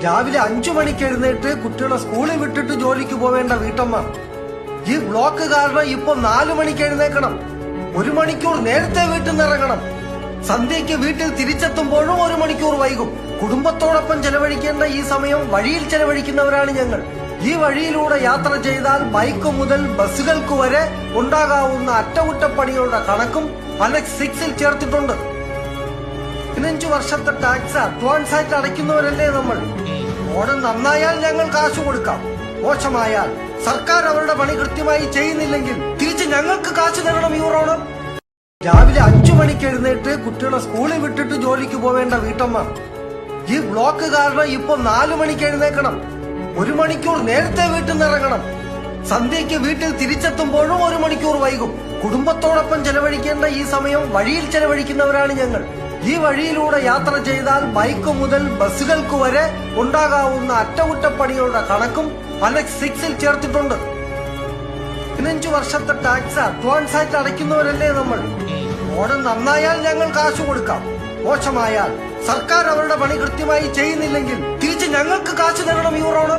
രാവിലെ 5 മണിക്ക് എഴുന്നേറ്റ് കുട്ടികളെ സ്കൂളിൽ വിട്ടിട്ട് ജോലിക്ക് പോവേണ്ട വീട്ടമ്മ ഈ ബ്ലോക്ക് കാരണം ഇപ്പൊ 4 മണിക്ക് എഴുന്നേക്കണം. 1 മണിക്കൂർ നേരത്തെ വീട്ടിൽ നിന്ന് ഇറങ്ങണം. സന്ധ്യയ്ക്ക് വീട്ടിൽ തിരിച്ചെത്തുമ്പോഴും 1 മണിക്കൂർ വൈകും. കുടുംബത്തോടൊപ്പം ചെലവഴിക്കേണ്ട ഈ സമയം വഴിയിൽ ചെലവഴിക്കുന്നവരാണ് ഞങ്ങൾ. ഈ വഴിയിലൂടെ യാത്ര ചെയ്താൽ ബൈക്ക് മുതൽ ബസ്സുകൾക്ക് വരെ ഉണ്ടാകാവുന്ന അറ്റകുറ്റപ്പണികളുടെ കണക്കും അലക്സ് 6ൽ ചേർത്തിട്ടുണ്ട്. 15 വർഷത്തെ ടാക്സ് അഡ്വാൻസ് ആയിട്ട് അടയ്ക്കുന്നവരല്ലേ നമ്മൾ. റോഡ് നന്നായാൽ ഞങ്ങൾ കാശ് കൊടുക്കാം, മോശമായാൽ സർക്കാർ അവരുടെ പണി കൃത്യമായി ചെയ്യുന്നില്ലെങ്കിൽ തിരിച്ച് ഞങ്ങൾക്ക് കാശ് തരണം. ഈ റോഡ് രാവിലെ 5 മണിക്ക് എഴുന്നേറ്റ് കുട്ടികളെ സ്കൂളിൽ വിട്ടിട്ട് ജോലിക്ക് പോവേണ്ട വീട്ടമ്മ ഈ ബ്ലോക്ക് കാരണം ഇപ്പൊ 4 മണിക്ക് എഴുന്നേക്കണം. 1 മണിക്കൂർ നേരത്തെ വീട്ടിൽ നിന്ന് ഇറങ്ങണം. സന്ധ്യയ്ക്ക് വീട്ടിൽ തിരിച്ചെത്തുമ്പോഴും 1 മണിക്കൂർ വൈകും. കുടുംബത്തോടൊപ്പം ചെലവഴിക്കേണ്ട ഈ സമയം വഴിയിൽ ചെലവഴിക്കുന്നവരാണ് ഞങ്ങൾ. ഈ വഴിയിലൂടെ യാത്ര ചെയ്താൽ ബൈക്ക് മുതൽ ബസ്സുകൾക്ക് വരെ ഉണ്ടാകാവുന്ന അറ്റകുറ്റപ്പണികളുടെ കണക്കും അലക്സ് 6ൽ ചേർത്തിട്ടുണ്ട്. 15 വർഷത്തെ ടാക്സ് അഡ്വാൻസ് ആയിട്ട് അടയ്ക്കുന്നവരല്ലേ നമ്മൾ. റോഡ് നന്നായാൽ ഞങ്ങൾ കാശ് കൊടുക്കാം, മോശമായാൽ സർക്കാർ അവരുടെ പണി കൃത്യമായി ചെയ്യുന്നില്ലെങ്കിൽ തിരിച്ച് ഞങ്ങൾക്ക് കാശ് തരണം. ഈ റോഡ്